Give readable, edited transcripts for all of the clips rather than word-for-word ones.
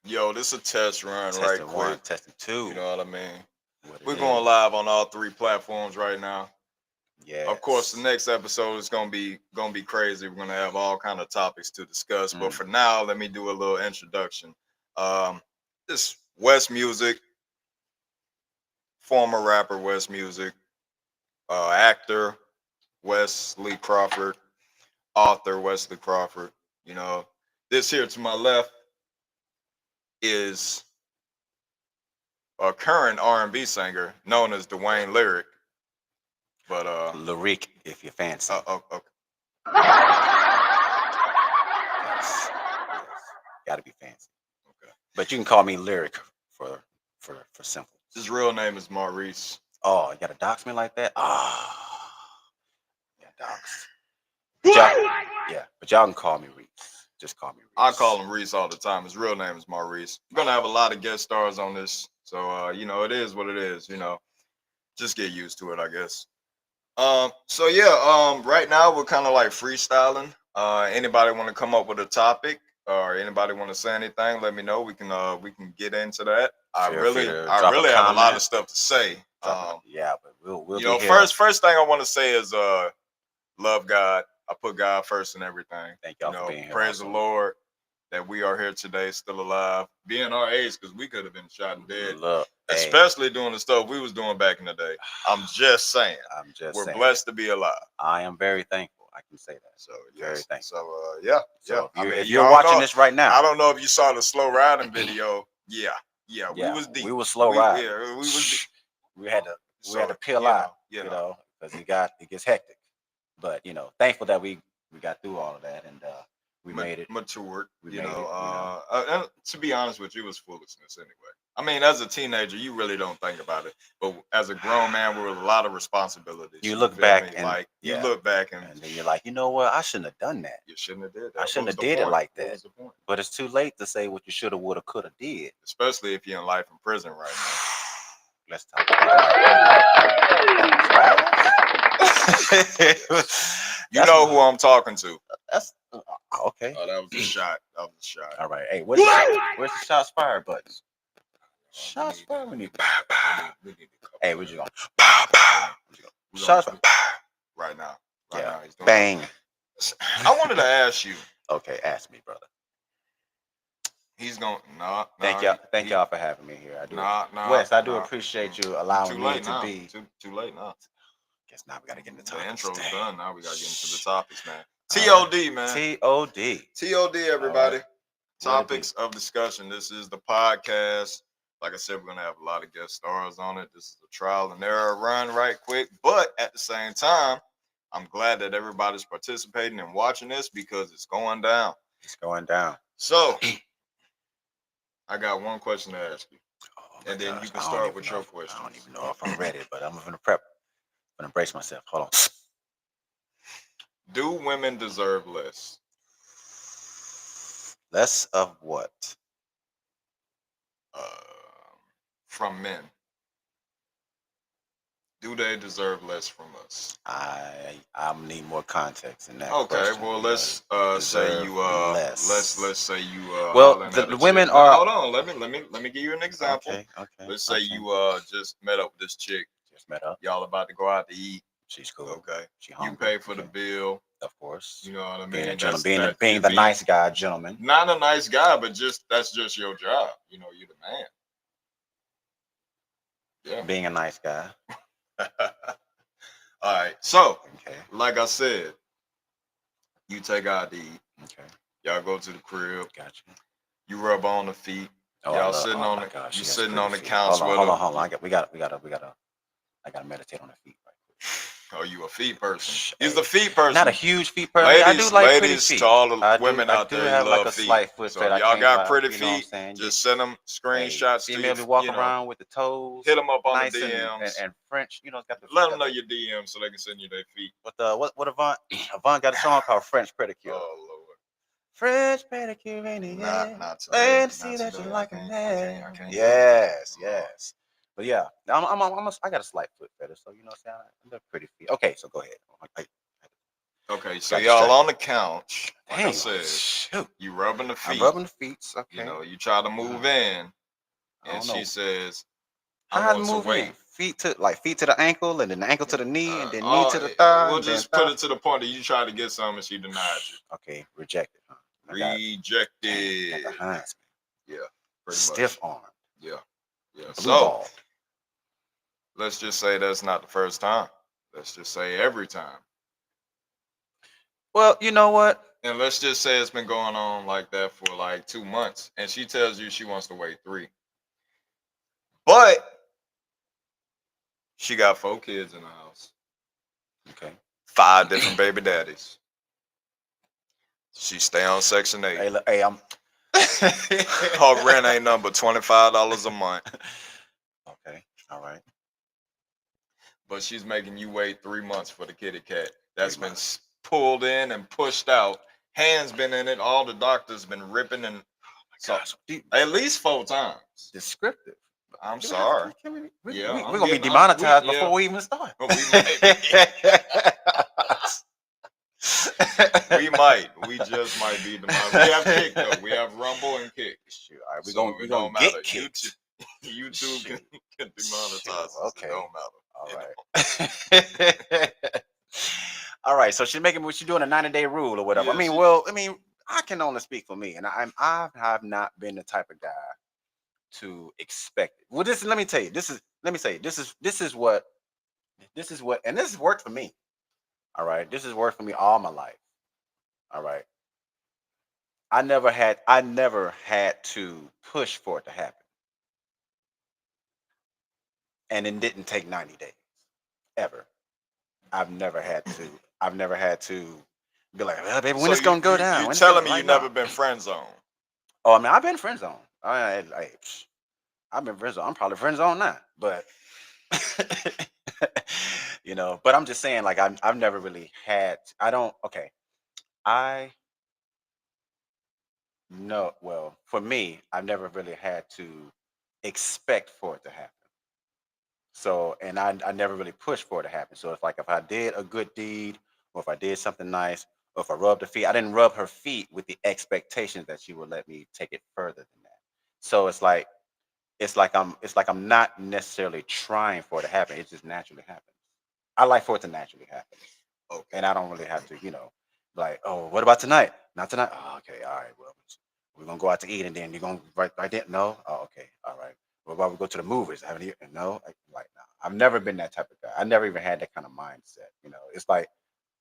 Yo, this is a test run right Testing one, quick. testing two. You know what I mean? What it We're going is. live on all three platforms right now. Of course, the Yes. next episode is gonna be crazy. We're gonna have all kind of topics to discuss. But Mm. for now, let me do a little introduction. Um, this West Music, former rapper West Music, actor Wesley Crawford, author Wesley Crawford. You know, this here to my left is a current R&B singer known as Dwayne Lyric. But Lyric, if you're fancy. okay. Yes. Yes. Gotta be fancy. Okay. But you can call me Lyric for for simple. His real name is Maurice. Oh, you gotta dox me like that? Ah, yeah, dox. But y'all, yeah, but y'all can call me Reese. Just call me I Reese. call him Reese all the time. His real name is Maurice. We're gonna have a lot of guest stars on this, so it is what it is. Just get used to it, I guess. So yeah, right now we're kind of like freestyling. Anybody want to come up with a topic, or anybody want to say anything? Let me know. We can get into that. I Feel free really, to I drop a really have a lot comment. of stuff to say. Yeah, but we'll You be know, here. first thing I want to say is love God. I put God first in everything. Thank y'all for being here. Praise the Also, Lord that we are here today, still alive, being our age, because we could have been shot and dead, look, hey, especially doing the stuff we was doing back in the day. I'm just saying, I'm just we're saying. blessed to be alive. I am very thankful. I can say that. So Very yes, thankful. so yeah, yeah. So I mean, if you you're all watching know, this right now, I don't know if you saw the slow riding video. Yeah, yeah, we yeah, was deep. we were slow riding. Yeah, we was deep. We had to So peel out, because it gets hectic. But thankful that we got through all of that, and we made it. matured. We made it. And to be honest with you, it was foolishness anyway. I mean, as a teenager, you really don't think about it, but as a grown man with a lot of responsibilities, You look feel back me? and Like you yeah, look back and and then you're like, you know what? I shouldn't have done that. you shouldn't have did that. I What shouldn't was have the did it point? like What that. was the point? But it's too late to say what you shoulda, woulda, coulda did. Especially if you're in life in prison right Let's talk about now. You know who I'm talking to. That's okay. Oh, that was a shot. That was a shot. All right. Hey, where's the shots fired buttons? Shots fired. We need. We need to Hey, we're just going. Shots Shots. right now. Right Yeah. now. He's doing Bang. I wanted to ask you. Okay, ask me, brother. He's going nah. Thank y'all. Thank y'all for having me here. I do. Wes, I do appreciate you allowing me to be. Too late now. Guess now we gotta get into the The topics. intro's Dang. done. Now we gotta get into the topics, man. All right. TOD, man. TOD. TOD, everybody. All right. Topics of discussion. This is the podcast. Like I said, we're gonna have a lot of guest stars on it. This is a trial and error run, right quick. But at the same time, I'm glad that everybody's participating and watching this because it's going down. It's going down. So, I got one question to ask you, and then gosh, you can start with your I question. don't even know if I'm ready, but I'm gonna prep. I'm gonna brace myself. Hold on. Do women deserve less? Less of what? Uh, from men. Do they deserve less from us? I need more context in that Okay, question. well let's say you less. let's say you well, hollering the at a women chick. are. Now, hold on, let me give you an example. Okay. Let's say you just met up with this chick. Just met up. Y'all about to go out to eat. She's cool. Okay. She hungry. You pay for the bill. Of course. You know what I mean? Being a gentleman, being the nice guy, gentleman. Not a nice guy, but that's just your job. You know, you're the man. Yeah. Being a nice guy. All right. So, like I said, you take out to eat. Okay. Y'all go to the crib. Gotcha. You rub on the feet. Oh, y'all sitting on the you sitting on the couch with hold on. We gotta meditate on the feet right quick. Oh, you a feet person? He's the feet person. Not a huge feet person. Ladies, I do like pretty ladies, feet. to all the women out there, have you like love a feet. slight foot So fetish. if y'all got pretty you know feet, just send them screenshots to females you. Walk around with the toes. Hit them up on nice the DMs and French. You know, got the, let them know your DMs so they can send you their feet. But what Avant got a song called French Pedicure. Oh Lord. French pedicure in the air. Not today. And see that you like a man. Yes. But yeah, I got a slight foot fetish, so you know what I'm saying. They're pretty feet. Okay, so go ahead. Okay, so Got y'all distracted. on the couch. Like I Dang, said, shoot. you rubbing the I'm feet. rubbing the feet. You Okay. know, you try to move in, I and don't she know. says, "I How I want to move in? wait." Feet to the ankle, and then the ankle to the knee, and then knee to the thigh, We'll and then just put thigh. it to the point that you tried to get some and she denied you. Okay, rejected. Huh? I got dang, got the Rejected. hands, Yeah, pretty stiff much. arm, Yeah, yeah. blue So ball. let's just say that's not the first time. Let's just say every time. Well, you know what? And let's just say it's been going on like that for like 2 months. And she tells you she wants to wait 3. But she got 4 kids in the house, Okay. 5 different baby daddies. She stay on Section 8. Hey, hey, I'm. Her rent ain't nothing but $25 a month. Okay. All right. But she's making you wait 3 months for the kitty cat. 3 That's been months. pulled in and pushed out. Hands been in it. All the doctors been ripping and so Gosh, at least 4 times. descriptive. I'm Do we have to? sorry. Can Yeah, we're I'm gonna be getting. I'm we demonetized yeah. before we even start. We might be. We might. We just might be demonetized. We have Kick though. We have Rumble and Kick. Shoot, all right, So we're it gonna don't get matter. kicked. YouTube Shoot. can demonetize Shoot, us. It okay. don't matter. All You know? right. All right. So she's making she's doing a 90-day rule or whatever. Yeah, she, I mean, I can only speak for me, and I have not been the type of guy to expect it. Well, this let me tell you. Let me say this is what, and this has worked for me. All right, this has worked for me all my life. All right, I never had to push for it to happen, and it didn't take 90 days ever. I've never had to. I've never had to be like, well, baby, when so it's you gonna go you down? you When it's gonna telling me you like never no? been friend zone? Oh, I mean, I've been friend zone. I've been friend zone. I'm probably friend zone now, but you know. But I'm just saying, like, I've never really had. I don't. Okay, I know. Well, for me, I've never really had to expect for it to happen. So, and I never really pushed for it to happen. So, if I did a good deed, or if I did something nice, or if I rubbed her feet, I didn't rub her feet with the expectations that she would let me take it further than that. So it's like I'm not necessarily trying for it to happen. It just naturally happens. I like for it to naturally happen, Okay. and I don't really have to, like, oh, what about tonight? Not tonight. Oh, okay, all right. Well, we're gonna go out to eat, and then you're gonna right there. No. Oh, okay, all right. What about we go to the movies? I haven't eaten. No, like no. I've never been that type of guy. I never even had that kind of mindset. It's like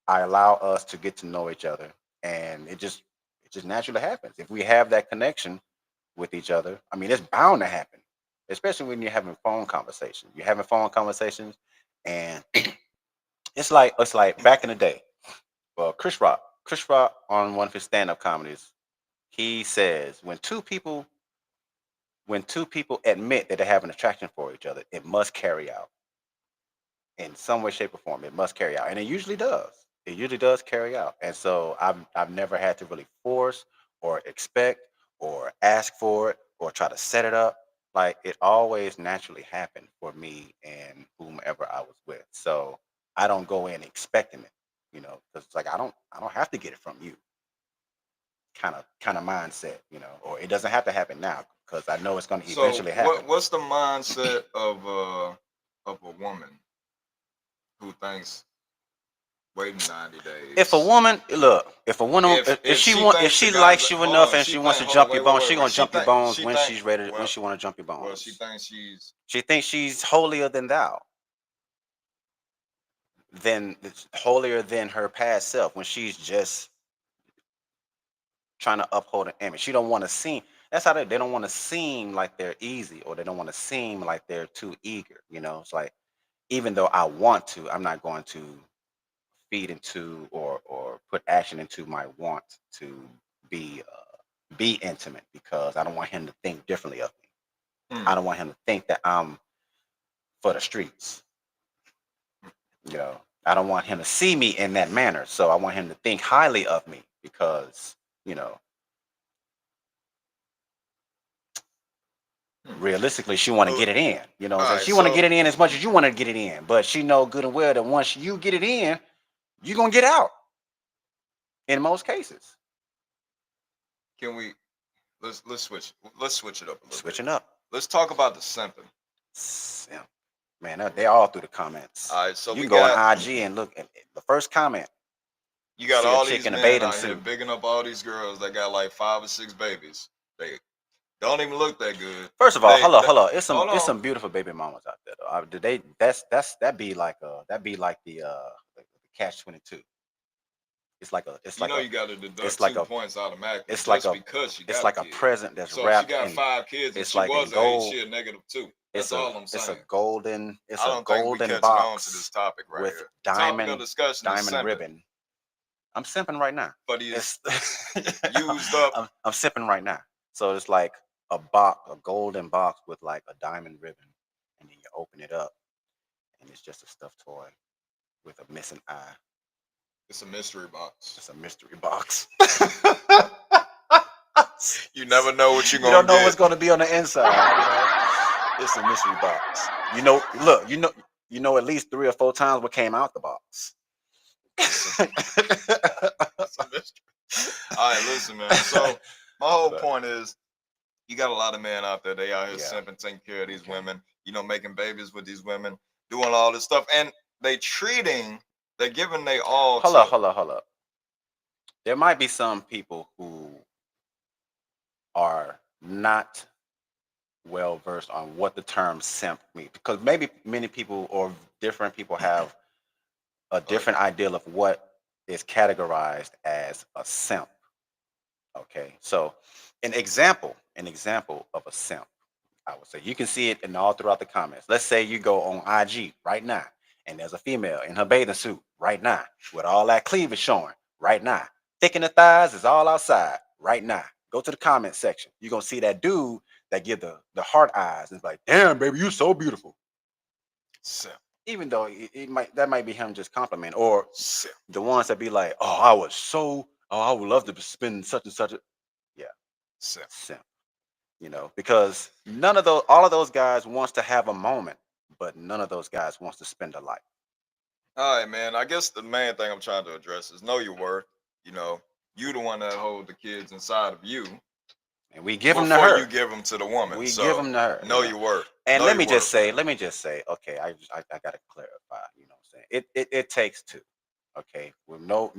I allow us to get to know each other, and it just naturally happens. If we have that connection with each other, I mean, it's bound to happen. Especially when you're having phone conversations. You're having phone conversations, and it's like back in the day. Well, Chris Rock on one of his stand-up comedies, he says when two people admit that they have an attraction for each other, it must carry out in some way, shape, or form. It must carry out, and it usually does. It usually does carry out. And so I've never had to really force or expect or ask for it or try to set it up. Like it always naturally happened for me and whomever I was with. So I don't go in expecting it, because it's like I don't have to get it from you. Kind of mindset, or it doesn't have to happen now because I know it's going to So eventually happen. what's the mindset of a woman who thinks waiting 90 If a days? woman look, if a woman, if If she she want, if thinks the she guy's likes you hold enough on, and she she wants think to hold on, jump wait, your wait, bones, wait, she wait. gonna jump your bones when she's ready. When Well she want to jump your she bones, thinks she's she thinks she's holier than thou, than holier than her past self. When she's just trying to uphold an image, she don't want to seem. That's how they don't want to seem like they're easy, or they don't want to seem like they're too eager. It's like even though I want to, I'm not going to feed into or put action into my want to be intimate because I don't want him to think differently of me. I hmm, don't want him to think that I'm for the streets. You know, I don't want him to see me in that manner. So I want him to think highly of me because you know, hmm. realistically, she want to All get it in. So right, she want to so get it in as much as you want to get it in. But she know good and well that once you get it in, you gonna get out. in most cases. Can we let's switch it up a little bit. Switching up. Let's talk about the simping. Simp. Man, they're all through the comments. All right, so You we can go on got IG and look at the first comment. you got See a all chick these in a men bathing out here suit. bigging up all these girls that got like 5 or 6 babies. They don't even look that good. First of all, They hello. It's hold it's on. some beautiful baby mamas out there though. They that be like the catch 22. It's You like know a you got to deduct it's like two a points automatically it's like just a because she it's got a like a kid. present that's So if she wrapped got in 5 kids and it's she like in was an eight, gold. she a -2. It's That's a all I'm it's a saying. golden it's I a don't think we golden catching on to this box topic right with here. The topic of discussion is diamond simping ribbon. I'm simping right now. for these It's used up. I'm sipping right now. So it's like a golden box with like a diamond ribbon, and then you open it up, and it's just a stuffed toy with a missing eye. It's a mystery box. It's a mystery box. You never know what you're You don't gonna know what's get. going to be on the inside. It's a mystery box. Look, at least 3 or 4 times what came out the box. It's a mystery. All right, listen, man. So my whole But, point is, you got a lot of men out there. They out here yeah. simping, taking care of these Okay. women. Making babies with these women, doing all this stuff, and they're giving they all Hold to. up, hold up, hold up. There might be some people who are not well versed on what the term simp means because maybe many people or different people have a different ideal of what is categorized as a simp. Okay, so an example of a simp, I would say you can see it in all throughout the comments. Let's say you go on IG right now, and there's a female in her bathing suit right now with all that cleavage showing right now. Thick in the thighs is all outside right now. Go to the comment section. You're gonna see that dude that give the heart eyes and it's like, damn, baby, you so beautiful. Simp. Even though that might be him just compliment, or Simp. the ones that be like, I would love to spend such and such. Yeah, Simp. simp. Because all of those guys wants to have a moment, but none of those guys wants to spend a life. All right, man. I guess the main thing I'm trying to address is know your worth. You know, you the one that hold the kids inside of you And we give them to before you her. give them to the woman. We give So them to her. know your worth. And Know let your me just worth, say, man. okay, I gotta clarify. You know what I'm saying? It takes two. Okay, well, no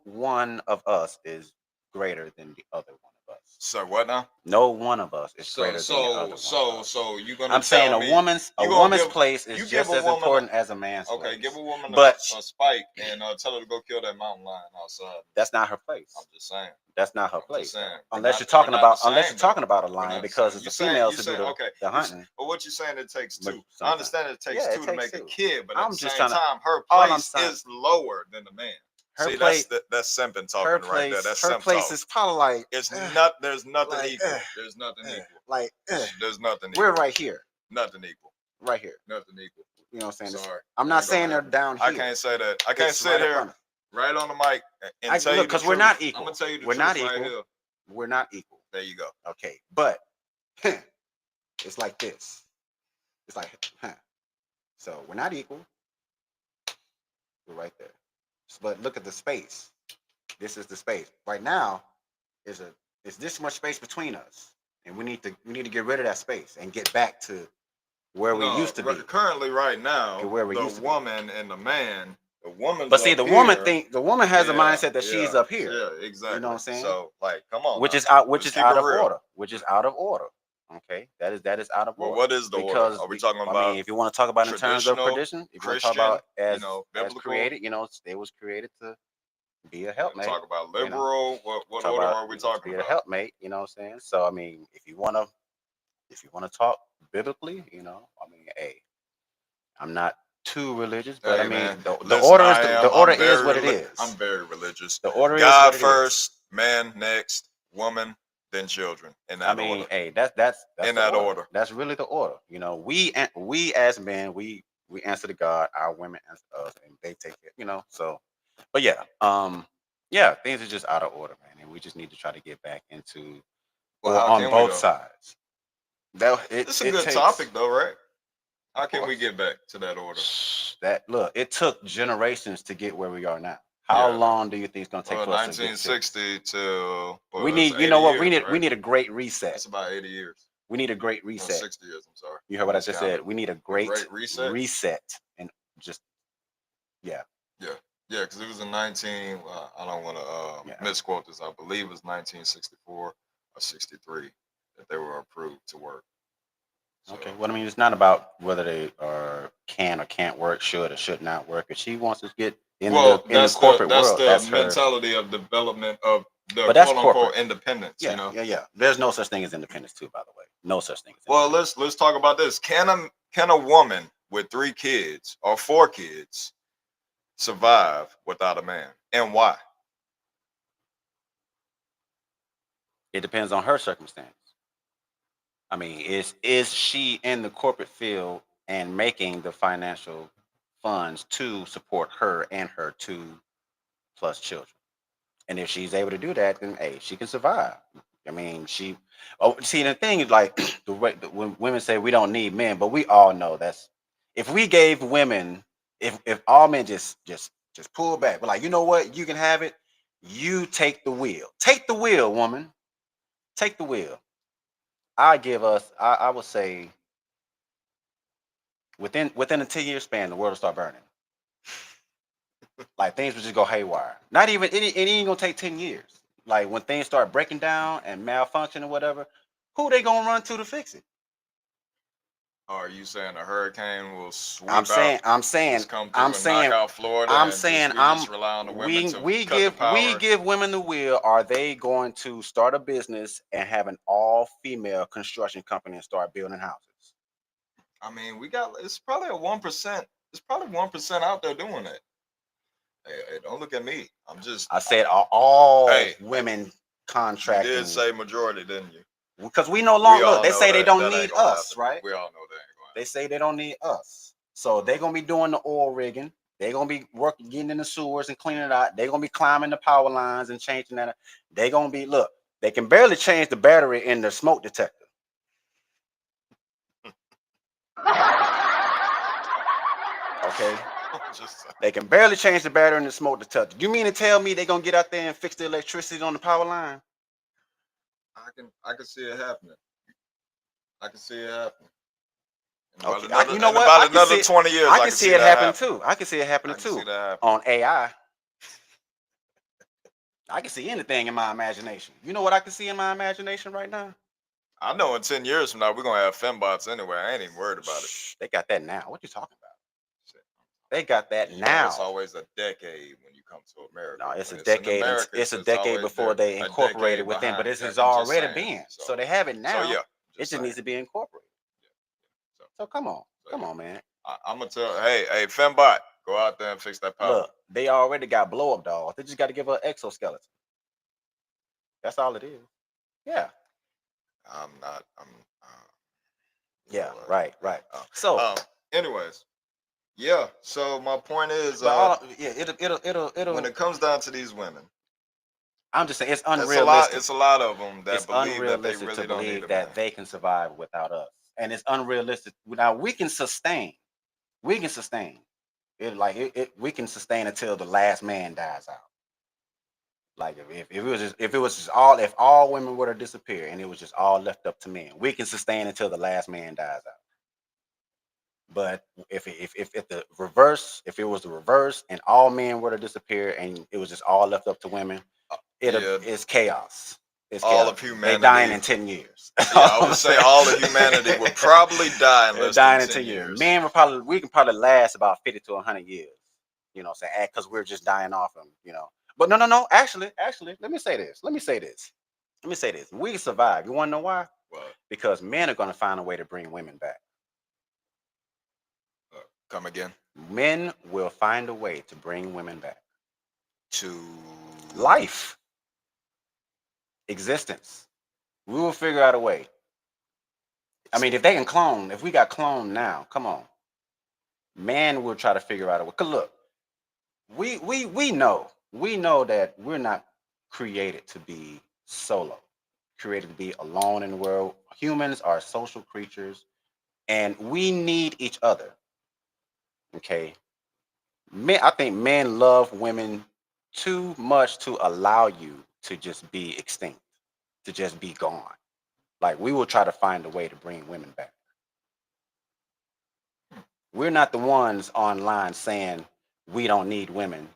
one of us is greater than the other one of us. So what now? No one of us is So greater than the other so one so of us. so you gonna I'm saying tell a me woman's a you gonna woman's give place you is give just a as woman important as a man's okay, place. give a woman But a spike and tell her to go kill that mountain lion outside. that's not her place. I'm just saying. That's not her I'm just place, though. saying. Unless you're We're not the talking same though. about a We're lion not the because same. it's the females who do Okay. the hunting. But what you saying it takes But two. I sometimes, understand it takes yeah, it two to takes make a two. kid, but at I'm the just same trying to. time, her All I'm place saying, is lower than the man. her See, place, that's simping her talking right there. place, That's her simp place talk. is probably like, It's not. There's nothing like, equal. There's nothing equal. like, There's nothing we're equal. right here, Nothing equal. right here. Nothing equal. You know what I'm saying? Sorry. I'm It not ain't gonna saying they're happen. down here. I can't say that. I can't It's sit right up here under. right on the mic and tell you Look, the because we're truth. not I'm equal. gonna tell you the We're truth not right equal. here. We're not equal. There you go. Okay, but it's like this. It's like, so we're not equal. We're right there. But look at the space. This is the space. Right now, is this much space between us, and we need to get rid of that space and get back to where we used to be. Currently, right now, Where we the used to be. woman and the man, the woman's But see, up the here. woman has a Yeah, mindset that she's yeah, up here. Yeah, exactly. You know what I'm saying? So, like, come on, Which now. is out Let's keep it of real. order. Which is out of order. Okay, that is out of Well, order. what is the order? Because Are we talking I about mean, if you want to talk about in terms of traditional, tradition, if you want to talk Christian, about as biblical? created, it was created to be a helpmate. Talk about You know? liberal. What Talk order about are we to talking be a about? helpmate. You know what I'm saying? So I mean, if you want to talk biblically, I mean, hey, I'm not too religious, but Hey, I mean, man, the listen, order is I the am. order I'm is very. what it is. I'm very religious. The order is God what it is. first, man next, woman, then children. In that I mean, order. hey, that's In the that order. order. That's really the order. We as men, we answer to God, our women answer to us, and they take it. So, but yeah, things are just out of order, man, and we just need to try to get back into Well, or how on can we both though? sides. It's a good topic though, right? How Of can we course. get back to that order? That look, it took generations to get where we are now. How Yeah. long do you think it's gonna take Well, for us to get to? 1960 till We well, it's need, you 80 know what? years, We right? need a great reset. It's about 80 years. We need a great No, reset. 60 years. I'm sorry. You heard I what I just said? miscounted. We need a A great great reset. reset and just yeah, Yeah, yeah, because it was in 19. I don't want to yeah. misquote this. I believe it was 1964 or 63 that they were approved to work. So, Okay. Well, I mean, it's not about whether they are can or can't work, should or should not work. If she wants to get well, in the corporate that's world, the that's her. mentality of development of the But that's quote corporate. unquote independence. You Yeah, know. yeah, yeah. There's no such thing as independence, too. By the way, no such thing as Well, independence. let's talk about this. Can a woman with 3 kids or 4 kids survive without a man, and why? It depends on her circumstance. I mean, is she in the corporate field and making the financial funds to support her and her 2+ children? And if she's able to do that, then hey, she can survive. I mean, she. Oh, see, the thing is like when women say we don't need men, but we all know that's if we gave women, if all men just pull back, but like you know what, you can have it. You take the wheel, woman, take the wheel. I give us, I would say within a 10-year span, the world will start burning. Like things will just go haywire. Not even it ain't gonna take 10 years. Like when things start breaking down and malfunction or whatever, who they gonna run to fix it? Are you saying a hurricane will I'm sweep out, saying, I'm saying, just come I'm through and knock saying, out Florida, I'm and just saying, we I'm just rely on the women we to we cut the give we power? give women the wheel. Are they going to start a business and have an all female construction company and start building houses? I mean, we got it's probably a 1%. It's probably 1% out there doing that. Hey, don't look at me. I'm just I said are all hey. women You did contracting say majority, didn't you? because we no We longer look. all They know say they that don't that ain't need gonna us, happen. right? We all know that ain't gonna They happen. say they don't need us. So they're gonna be doing the oil rigging. They're gonna be working, getting in the sewers and cleaning it out. They're gonna be climbing the power lines and changing that. They're gonna be look. They can barely change the battery in the smoke detector. Okay, Just they can barely change the battery in the smoke detector. You mean to tell me they're gonna get out there and fix the electricity on the power line? I can see it happening. I can see it happening. Okay, you know In what? about another 20 years, I I can can see see it that happening happening. too. I can see it happening I can see too that happening. on AI. I can see anything in my imagination. You know what I can see in my imagination right now? I know in 10 years from now we're gonna have fembots anyway. I ain't even worried about it. Shh, they got that now. What you talking about? Shit. They got that You know, it's now. always a decade when you come to America. No, it's a When it's in decade. America, It's a it's decade always before they a incorporated decade within, but behind. this Yeah, has I'm just already saying. been. So, So they have it so now. yeah, It just just saying. needs to be incorporated. Yeah, yeah. So come on, So come yeah, on, man. I'm gonna tell. Hey, fembot, go out there and fix that power. Look, they already got blow up dolls. They just got to give her an exoskeleton. That's all it is. Yeah, I'm not. You know yeah, what? right, right. Uh, So, um. Anyways, yeah. So my point is, but all yeah, it'll. when it comes down to these women, I'm just saying it's it's a lot. unrealistic. It's a lot of them that It's believe that they unrealistic to really don't need believe a man. that they can survive without us, and it's unrealistic. Now we can sustain. We can sustain. We can sustain until the last man dies out. Like if it was just if it was just all if all women were to disappear and it was just all left up to men, we can sustain until the last man dies out. But if the reverse, if it was the reverse and all men were to disappear and it was just all left up to women, Yeah, it's chaos. It's all chaos. of They dying humanity. in 10 years. Yeah, I would say all of humanity would probably die in They're less than dying in 10 10 years. years. Men we can probably last about 50 to 100 years. You know, what I'm saying because we're just dying off them. You know, but no. Actually, let me say this. Let me say this. Let me say this. We can survive. You want to know why? Well, Because men are going to find a way to bring women back. come again. Men will find a way to bring women back. To Life, existence. We will figure out a way. I mean, if they can clone, if we got cloned now, come on. Man will try to figure out a way. Cause look, we know that we're not created to be solo, created to be alone in the world. Humans are social creatures, and we need each other. Okay, men. I think men love women too much to allow you to just be extinct, to just be gone. Like we will try to find a way to bring women back. We're not the ones online saying we don't need women.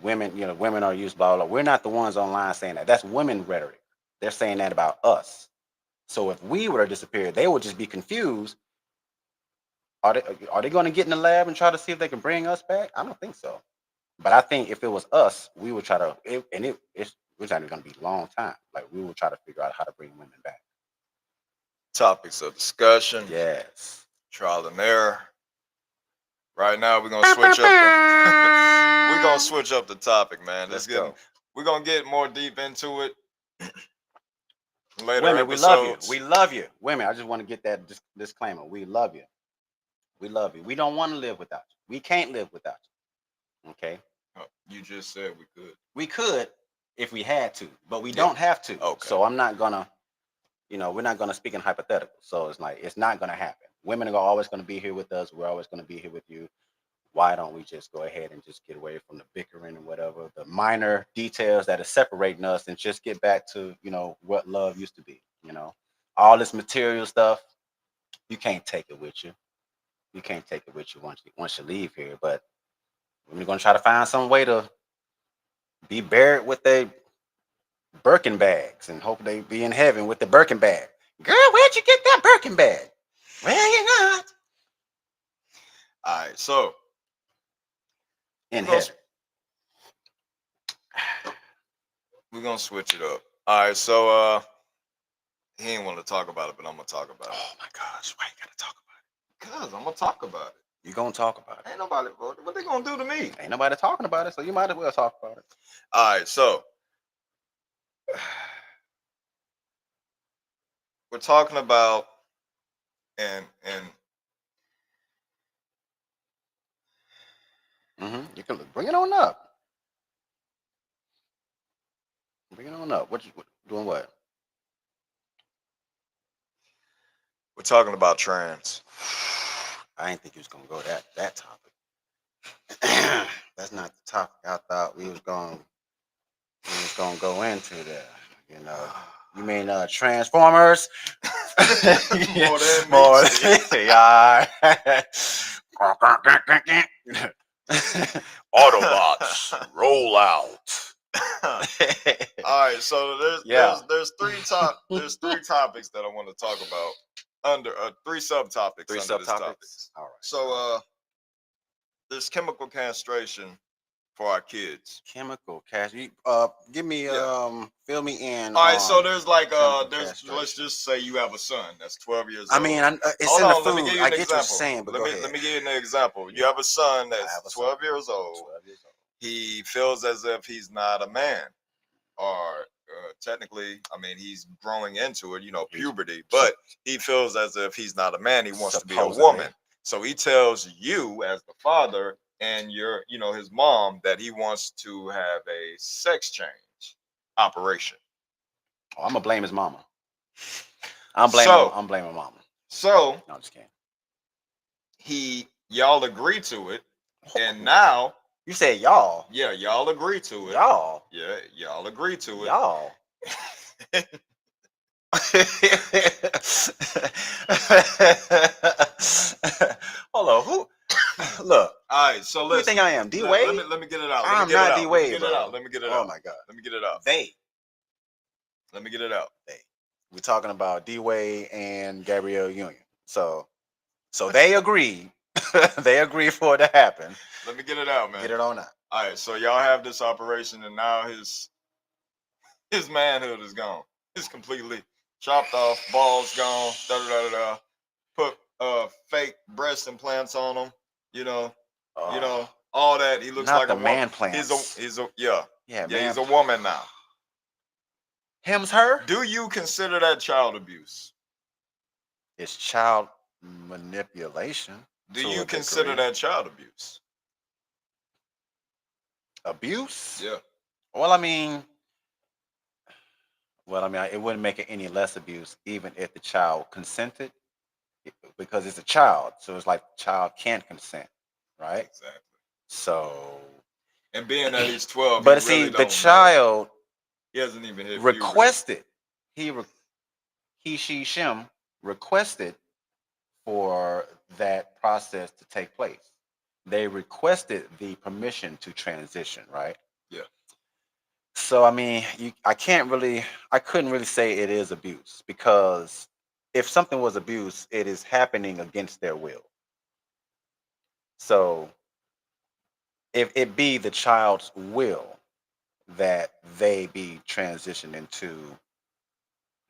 Women, women are used, blah, blah, blah. We're not the ones online saying that. That's women rhetoric. They're saying that about us. So if we were to disappear, they would just be confused. Are they going to get in the lab and try to see if they can bring us back? I don't think so. But I think if it was us, we would try to, it's not going to be a long time. Like we will try to figure out how to bring women back. Topics of discussion, Yes. trial and error. Right now, we're gonna switch up. We're gonna switch up the topic, man. Let's go. We're gonna get more deep into it later Women, we love you. episodes. We love you. Women, I just want to get that disclaimer. We love you. We love you. We don't want to live without you. We can't live without you. Okay? Oh, you just said we could. We could if we had to, but we don't have to. Okay. So I'm not gonna, we're not gonna speak in hypothetical. So it's like it's not gonna happen. Women are always gonna be here with us. We're always gonna be here with you. Why don't we just go ahead and just get away from the bickering and whatever, the minor details that are separating us, and just get back to what love used to be. All this material stuff, you can't take it with you. You can't take it with you once you leave here. But we're gonna try to find some way to be buried with their Birkin bags and hope they be in heaven with the Birkin bag. Girl, where'd you get that Birkin bag? Well, you're not All right, so in we're gonna, heaven. we're gonna switch it up. All right, so he ain't want to talk about it, but I'm gonna talk about it. Oh my gosh, why you gotta talk about Cause I'm gonna talk about it. it? You gonna talk about it? Ain't nobody. What they gonna do to me? Ain't nobody talking about it, so you might as well talk about it. All right, so we're talking about and You can bring it on up. Bring it on up. Doing what? we're talking about trans. I didn't think you was gonna go that topic. That's not the topic I thought we was gonna go into there. You mean Transformers? More than More. me. Yeah. Autobots, roll out. All right, so there's there's three topics that I want to talk about under three subtopics Three under this topic. subtopics. All right. So there's chemical castration for our kids. Chemical cash. You give me fill me in. All right, so there's like chemical there's castration. let's just say you have a son that's 12 years I old. mean, it's Hold in the on, food. let me give you I an get what you're example. saying, but Let me give you an example. You have a son that's 12 years old. 12 years old. He feels as if he's not a man, or technically, I mean, he's growing into it, puberty, but he feels as if he's not a man. He wants to be a woman. So he tells you as the father and his mom that he wants to have a sex change operation. Oh, I'm gonna blame his mama. I'm blaming mama. So No, I'm just kidding. y'all agree to it, and now you said y'all. Yeah, y'all agree to it. Y'all. Yeah, y'all agree to it. Y'all. Hold on. Who? Look. All right. So who do you think I am? D Wade? Let me get it out. I'm not D Wade. Let me get it out. Oh my god. Let me get it out. Let me get it out. We're talking about D Wade and Gabrielle Union. So they agreed. They agreed for it to happen. Let me get it out, man. Get it on out. All right. So y'all have this operation, and now his manhood is gone. It's completely chopped off, balls gone. Da da da da. Put fake breast implants on him. All that. He looks not like the a man woman. plants. He's a he's a woman now. Him's her? Do you consider that child abuse? It's child manipulation. Do you consider that child abuse? Abuse? Yeah. Well, I mean, it wouldn't make it any less abuse, even if the child consented, because it's a child. So it's like the child can't consent, right? Exactly. So And being that he's 12, he But see, really the don't know. child He hasn't even hit puberty. requested, he, he, she, shim requested for that process to take place. They requested the permission to transition, right? Yeah. So I mean, I couldn't really say it is abuse because if something was abuse, it is happening against their will. So if it be the child's will that they be transitioned into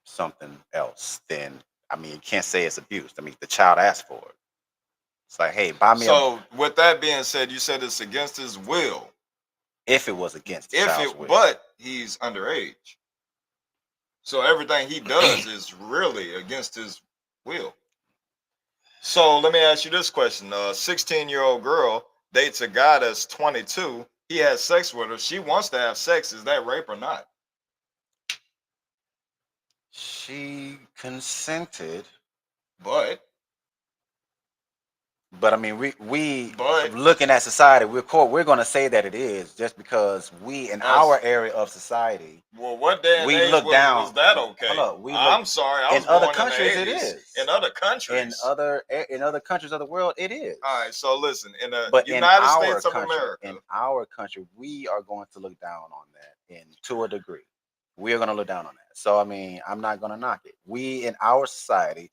something else, then I mean, you can't say it's abuse. I mean, the child asked for it. It's like, hey, buy me a. So with that being said, you said it's against his will. If it was against the If child's it, will, but he's underage. So everything he does is really against his will. So let me ask you this question: a 16-year-old girl dates a guy that's 22. He has sex with her. She wants to have sex. Is that rape or not? she consented. But, But I mean, we but looking at society, we're going to say that it is just because we in us. our area of society Well, what day and we age look down. was that Hold okay? up, we look I'm sorry, I in was other born in the countries. It 80s. is In other in countries. other countries of the world. It is. All right, so listen, in the But United States of America, in our country, we are going to look down on that, in to a degree. We are going to look down on that. So I mean, I'm not going to knock it. We in our society,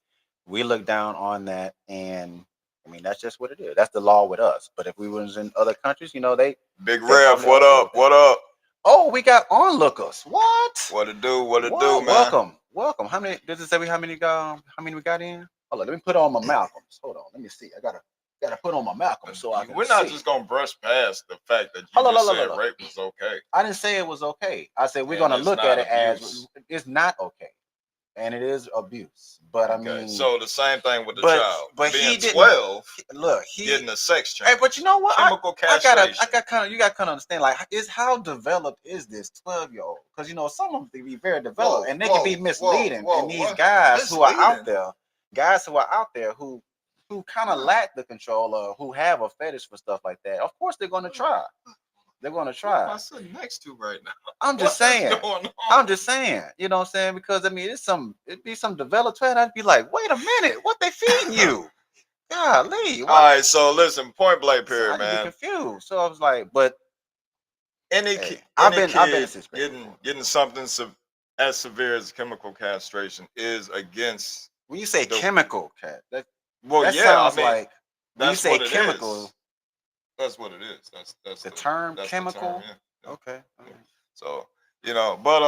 we look down on that, and I mean that's just what it is. That's the law with us. But if we was in other countries, Big they Rev, probably what okay with up? that. What up? Oh, we got onlookers. What? What it do? What it do, What? man? Welcome, welcome. How many? Does it say how many we got in? Hold on, let me put on my Malcolms. Hold on, let me see. I gotta put on my Malcolm so I can We're not see. just gonna brush past the fact that you Hold on, just hold on, said hold on. rape was okay, I didn't say it was okay. I said we're and gonna it's look at not it as abuse. it's not okay, and it is abuse. But I Okay, mean, so the same thing with the but child he being didn't 12, look. He getting a sex Hey, but you change, know what? chemical I castration. got kind of you got kind of understand like is how developed is this 12-year-old? Because some of them can be very developed Whoa, and they can be whoa, whoa, misleading. whoa! And these What? guys who are out Misleading? there, who kind of What? lack the control or who have a fetish for stuff like that. Of course, they're going to try. They're going to Who am try. I sitting next to right now? I'm just What is saying. going I'm on? just saying. You know what I'm saying? Because I mean, it'd be some developed 12. I'd be like, wait a minute, what they feeding you? Golly, All what? right, so listen, point blank So period, I just be man. confused. So I was like, but hey, Any I've been in kid sixth grade getting before. getting something as severe as chemical castration is against When you say the. chemical, cat, Well, that yeah, I sounds mean like when you that's say what it chemical, is. That's what it is. That's the the term that's the term. chemical. Yeah, yeah, Okay, all yeah. right. So but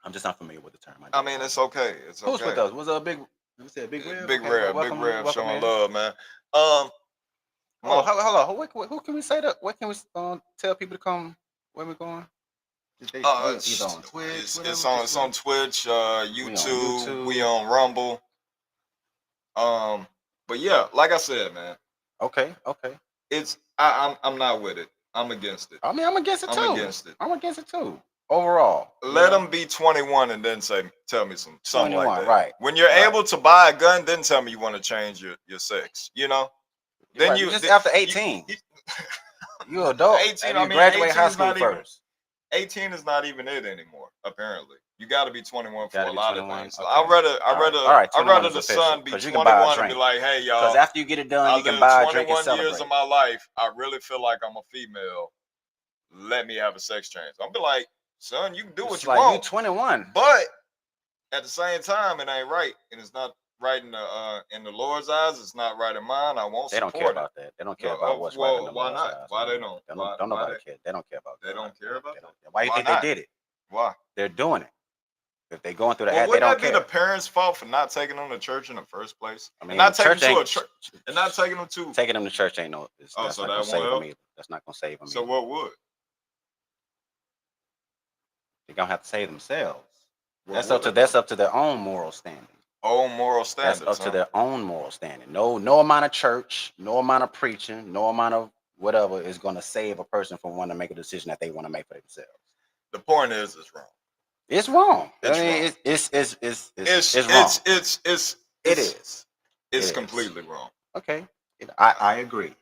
I'm just not familiar with the term. I I do mean it's apologize. okay. It's Who's with okay. us? Was a big? You said big web. Big Okay, Rev, Big welcome in, Rev welcome showing in. love, man. Um, Oh, Mo, hold on. Who can we say that? What can we tell people to come? Where we going? We either on Twitch, it's whatever. on Just it's on Twitch, we on YouTube, we YouTube. on Rumble. Um, but yeah, like I said, man, Okay, okay. I'm not with it. I'm against it. I mean, I'm against it I'm too. against it. I'm against it too. Overall, Let them be 21 and then tell me something like 21, that. right? When you're Right. able to buy a gun, then tell me you want to change your sex. You're Then right. Just after 18, you you're adult. 18. Have I you mean, graduate 18 high is school not even first? 18 is not even it anymore. Apparently, you got to be 21 Got for to a be lot of 21. things. Okay. All right. I 21 rather is the official son be because you can buy a 21 and be drink. like, hey Because y'all, after you get it done, I you can lived buy a drink and 21 years of celebrate. my life. I really feel like I'm a female. Let me have a sex change. I'll be like, son, you can do what It's you like you want, 21. but at the same time, it ain't right, and it's not right in the Lord's eyes. It's not right in mine. I won't They don't care support it. about that. They don't No, care about what's right in well, the why Lord's not? eyes, Why they man. don't? Don't Why nobody care. They don't care about they God. don't care about They that? don't care. Why do you Why think they not? did it? Why? They're doing it. If they going through the Well, act, they wouldn't don't that be the care. parents' fault for not taking them to church in the first place, I and mean, not taking them church to ain't a church, and not taking them to? taking them to church ain't Oh, that's so not gonna that won't save them help. either. That's not gonna save them So either. what would? They're gonna have to save themselves. What would though? That's up to their own moral standing. Old moral That's standards, up to huh? their own moral standing. No amount of church, no amount of preaching, no amount of whatever is gonna save a person from wanting to make a decision that they want to make for themselves. The point is, it's wrong. It's wrong. I It's mean, wrong. it's wrong. It It's is. It it's is. completely wrong. Okay. I agree.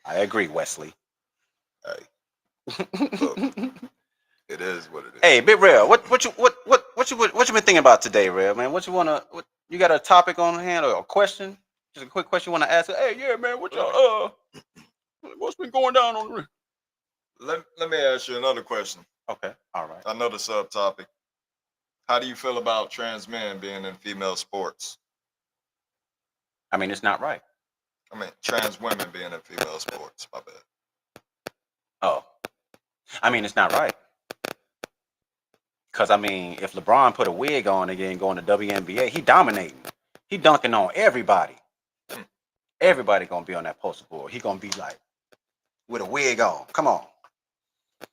I agree, Wesley. Hey, look, it is what it Hey, is. Big Real, what you been thinking about today, Real man? What you got a topic on hand or a question? Just a quick question you want to ask? Hey, yeah, man, what's been going down on the? Let me ask you another question. Okay, all right. Another subtopic. How do you feel about trans men being in female sports? I mean, it's not right. I mean, trans women being in female sports. My bad. Oh, I mean, it's not right. Cause I mean, if LeBron put a wig on again and going to WNBA, he dominating. He dunking on everybody. Hmm. Everybody gonna be on that poster board. He gonna be like with a wig on. Come on.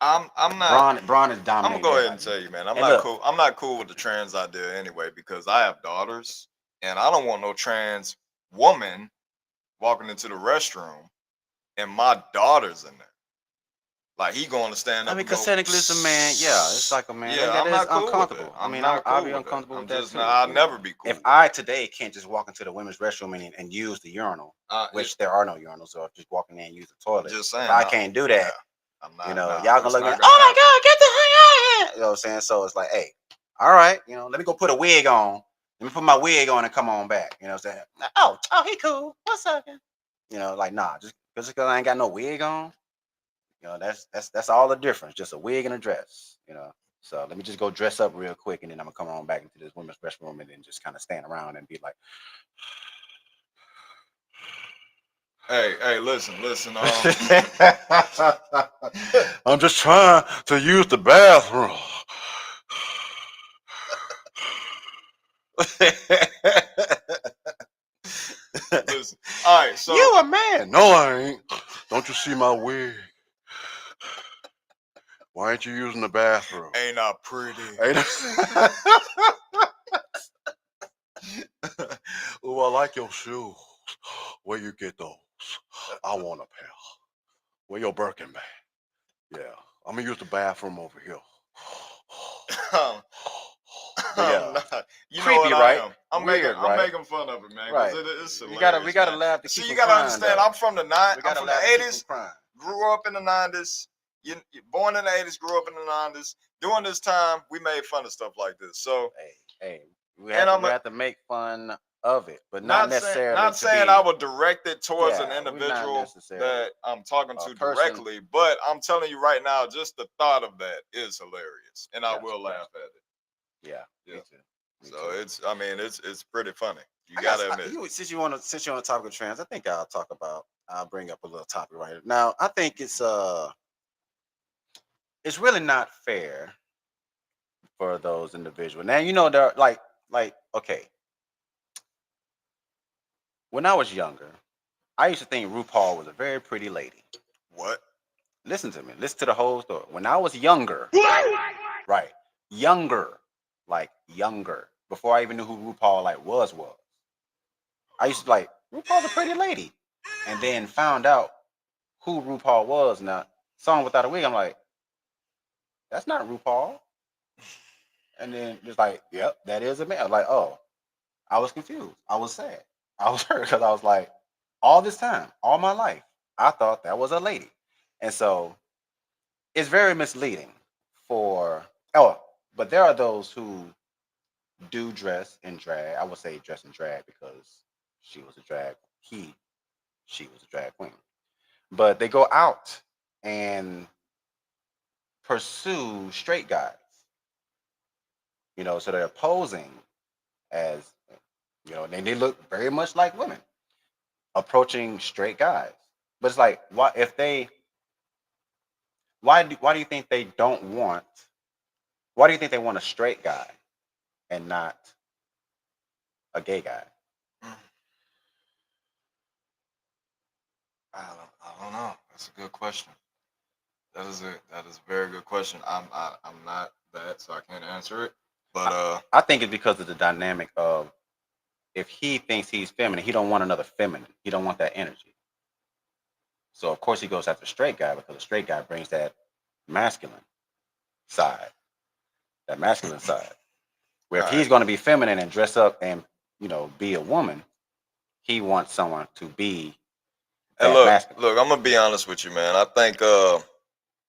I'm not. Bron is I'm gonna dominating go ahead and everybody. tell you, man. I'm And not look, cool. I'm not cool with the trans idea anyway because I have daughters, and I don't want no trans woman walking into the restroom and my daughter's in there. Like he going to stand I up mean, and go. cause technically it's a man. Yeah, it's like a man. Yeah, That I'm is not cool with that. uncomfortable. I I'm mean, not I'll cool be with that. uncomfortable with I'm that just too. not. I'll You never know, be cool if with I today can't just walk into the women's restroom and use the urinal, it. which there are no urinals, so just walk in there and use the toilet. Just If saying. I can't do Yeah, that, I'm you not. know, Nah, y'all gonna that's look at me, not gonna oh my happen. God, get the hell out of here. You know what I'm saying? So it's like, hey, all right, you know, let me go put a wig on. Let me put my wig on and come on back. You know what I'm saying? Oh, he cool. What's up? You know, like nah, just because I ain't got no wig on, you know, that's all the difference. Just a wig and a dress, you know. So let me just go dress up real quick and then I'm gonna come on back into this women's restroom and then just kind of stand around and be like, Hey, listen. I'm just trying to use the bathroom. Listen. All right, so You a man? No, I ain't. Don't you see my wig? Why ain't you using the bathroom? ain't I pretty? Ain't Oh, I like your shoes. Where you get those? I want a pair. Where your Birkin bag? Yeah, I'm gonna use the bathroom over here. I'm But yeah, not. You know creepy, what I right? am? Weird, I'm right? making fun of it, man, because Right. it's We hilarious, gotta man. laugh to keep See, you from gotta crying, understand. though. We I'm gotta from the laugh to keep from '80s. crying. Grew up in the '90s. You born in the '80s, grew up in the '90s. During this time, we made fun of stuff like this. So, Hey, and I'm we have to make fun of it, but not necessarily not to saying I be. would direct it towards an Yeah, we're not individual necessarily that I'm talking a to person. directly, but I'm telling you right now, just the thought of that is hilarious, and I Gotcha, will gotcha. laugh at it. Yeah, me Yeah. too. Me So too. I mean, it's pretty funny. You I got gotta admit. you since you want to talk about trans. I think I'll bring up a little topic right here. Now, I think it's really not fair for those individuals. Now, you know, they're like okay, when I was younger, I used to think RuPaul was a very pretty lady. What? Listen to me. Listen to the whole story. When I was younger, right, younger, like younger, before I even knew who RuPaul like was, I used to like RuPaul's a pretty lady, and then found out who RuPaul was. Now, Song Without a Wig, I'm like, that's not RuPaul. And then just like, yep, that is a man. I was like, oh, I was confused. I was sad. I was hurt because I was like, all this time, all my life, I thought that was a lady. And so it's very misleading for, oh, but there are those who do dress in drag. I would say dress in drag because she was a drag, she was a drag queen. But they go out and pursue straight guys, you know, so they're posing as, you know, and they look very much like women approaching straight guys. But it's like, why do you think they don't want, why do you think they want a straight guy and not a gay guy? Mm, I don't know. That's a good question. That is a very good question. I'm not that, so I can't answer it. But I, I think it's because of the dynamic of if he thinks he's feminine, he don't want another feminine. He don't want that energy. So of course he goes after a straight guy because a straight guy brings that masculine side, that masculine side. Where all if right. he's going to be feminine and dress up and you know be a woman, he wants someone to be And that masculine. look, I'm gonna be honest with you, man. I think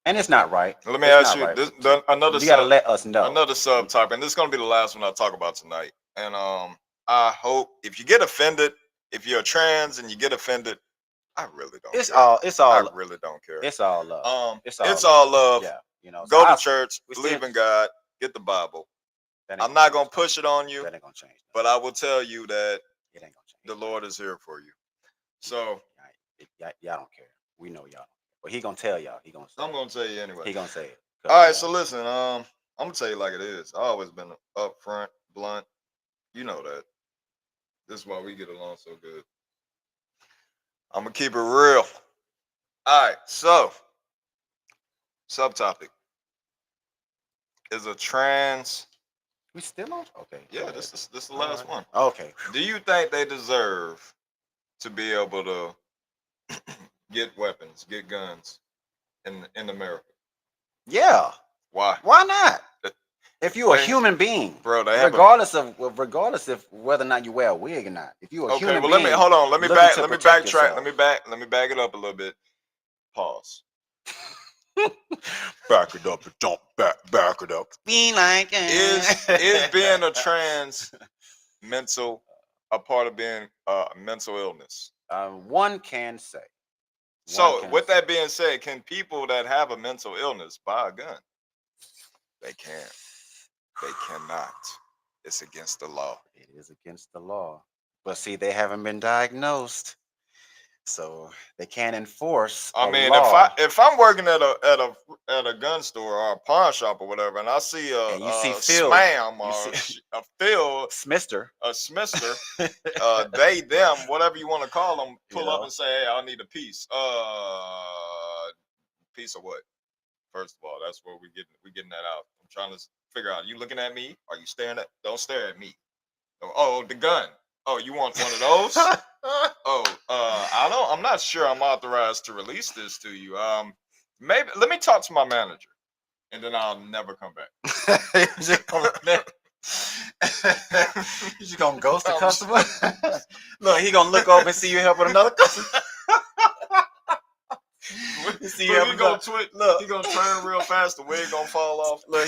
And it's not right. Let me It's ask not you right. this another You got to sub let us know. another subtopic, and this is gonna be the last one I talk about tonight. And I hope if you get offended, if you're trans and you get offended, I really don't It's care. all. It's I all. really don't care. It's all love. It's all It's love. all love. Yeah. You know. So Go to I. church, We still. believe in God, get the Bible. That ain't I'm gonna not change gonna nothing. push it on you, That ain't gonna change but nothing. I will tell you that It ain't gonna change the nothing. Lord is here for you. So Y'all don't care. We know y'all. But he gonna tell y'all. He gonna say I'm it. gonna tell you anyway. He gonna say it. All 'Cause, right, so listen, I'm gonna tell you like it is. I always been upfront, blunt. You know that. This is why we get along so good. I'm gonna keep it real. All right, so subtopic is a trans. we still on. Okay. Go Yeah, ahead. this is the All last right. one. Okay. Do you think they deserve to be able to get weapons, get guns in America? Yeah. Why? Why not? Uh, If you're a They, human being, bro, they have a. regardless of whether or not you wear a wig or not, if you're a Okay, human well let me being hold on. looking to Let me protect backtrack. yourself, Let me back it up a little bit. Pause. back it up, don't back it up. Be like Is being a trans mental a part of being mental illness? one can say, one So can with say, that being said, can people that have a mental illness buy a gun? They can't. They cannot. It's against the law. it is against the law. But see, they haven't been diagnosed, so they can't enforce I a mean, law. if I'm working at a gun store or a pawn shop or whatever, and I see And you see a Phil, smam you or see a fill Smister, a smister, they them whatever you want to call them, you pull up know. and say, "Hey, I need a piece." Piece of what? First of all, that's where we getting that out. I'm trying to figure out. You looking at me? Are you staring at? Don't stare at me. Oh, the gun. Oh, you want one of those? Oh, I don't. I'm not sure I'm authorized to release this to you. Maybe let me talk to my manager, and then I'll never come back. You just gonna ghost the I'm customer? Look, he gonna look over and see you helping another customer. You see you Look, helping another. he Look, gonna turn real fast. The wig gonna fall off. look.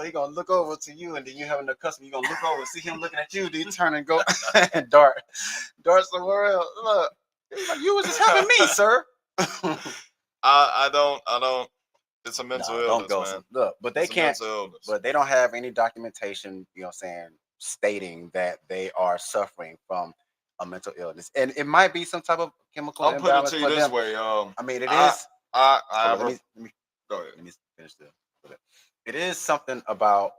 He gonna look over to you, and then you having a customer. You gonna look over and see him looking at you. Then you turn and go and dart somewhere else. Look, he's like, you was just helping me, sir. I don't. It's a mental No, don't illness, ghost man. them. Look, but they It's a can't. mental illness. But they don't have any documentation. You know, what I'm saying stating that they are suffering from a mental illness, and it might be some type of chemical I'm putting it imbalance to you for this them. way. I mean, it I is. I Hold on, have a. let me Go ahead. let me finish this. It is something about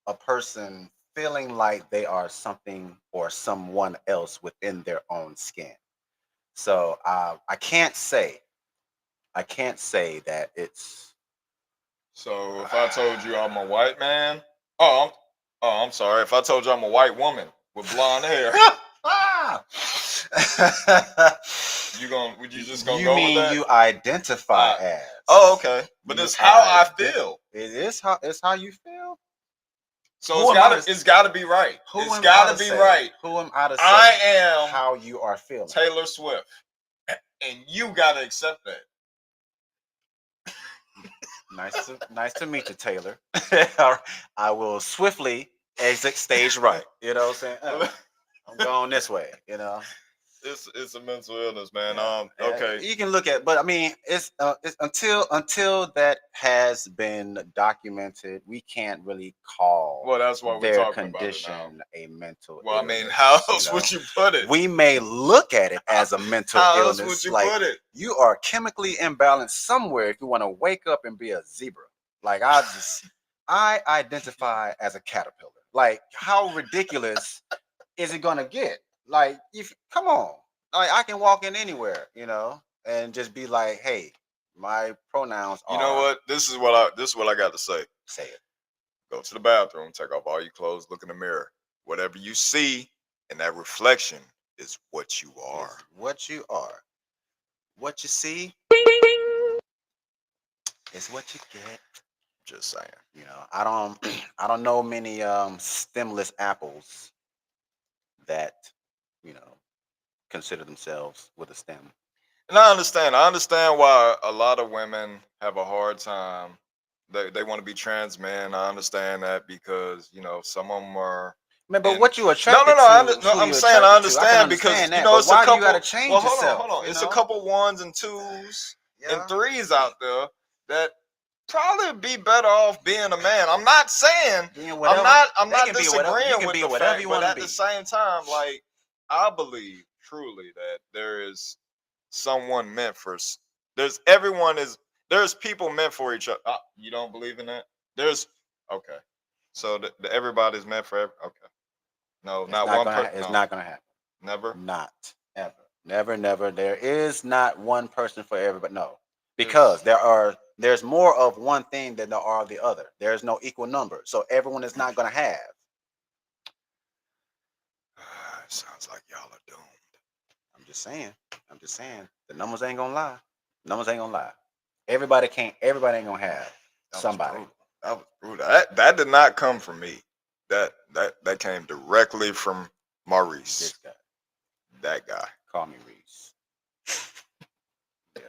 a person feeling like they are something or someone else within their own skin. So I can't say that it's. So if I told you I'm a white man, oh, I'm sorry. If I told you I'm a white woman with blonde hair, would you just gonna You go with mean that? you identify Uh, as? oh, okay. But You it's how I ident- feel. It is how it's how you feel. So Who am I to it's gotta be right. who It's am I gotta to be say? right. Who am I to I say am how you are feeling? Taylor Swift, and you gotta accept that. Nice to meet you, Taylor. I will swiftly exit stage right. You know what I'm saying? I'm going this way, you know. It's a mental illness, man. Yeah. Okay. You can look at, but I mean, it's until that has been documented, we can't really call Well, that's why we're their talking about it now. condition a mental Well, I mean, illness. how You else know, would you put it? we may look at it as a mental How else would illness, you like put it? you are chemically imbalanced somewhere if you want to wake up and be a zebra. Like I identify as a caterpillar. Like, how ridiculous is it gonna get? Like, if come on, like I can walk in anywhere, you know, and just be like, hey, my pronouns You know are. what? This is what I got to say. Say it. Go to the bathroom, take off all your clothes, look in the mirror. Whatever you see in that reflection is what you are. It's what you are. What you see is what you get. Just saying. You know, I don't I don't know many stemless apples that, you know, consider themselves with a stem. And I understand. I understand why a lot of women have a hard time. They want to be trans men. I understand that because some of them are. Man, but And what you no, no, attracted no, to, no. who I'm you saying I attracted to, I can understand because understand that. But it's a why do you got to couple. change Well, hold on, hold yourself? on. You It's a know? couple ones and twos and Yeah. threes out there that probably be better off being a man. I'm not saying. Being I'm whatever not. I'm they not can be, whatever you disagreeing can with be, the whatever fact, you but want to at the be. same time, like I believe truly that there is someone meant for. There's everyone is. There's people meant for each other. You don't believe in that? There's okay. So everybody's meant for. Okay. No, It's not not one gonna. per. It's No, not gonna happen. never. Not ever. Never, never. There is not one person for everybody. No, because It's there's more of one thing than there are of the other. There's no equal number, so everyone is not gonna have. sounds like y'all are doomed. I'm just saying. I'm just saying. The numbers ain't gonna lie. Numbers ain't gonna lie. Everybody can't. Everybody ain't gonna have That was somebody. brutal. That was brutal. That did not come from me. That came directly from This Maurice. guy. That guy. Call me Reese. Yeah.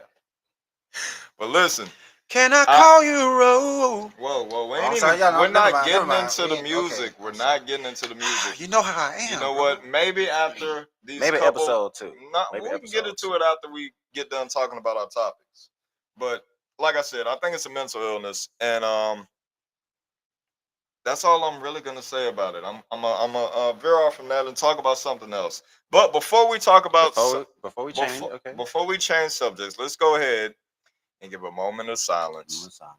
But listen, Can I I call you Ro? whoa, we Oh, ain't I'm even. sorry. Yeah, no, We're never not mind. Never getting mind. into We the ain't okay. music. We're I'm sorry. not getting into the music. You know how I You am, know bro. what? Maybe after these Maybe couple, episode 2. not Maybe we can get episode into 2. it after we get done talking about our topics. But like I said, I think it's a mental illness, and that's all I'm really gonna say about it. I'm a veer off from that and talk about something else. But before we talk about Before we change, before okay. before we change subjects, let's go ahead and give a moment of I'm silence sorry.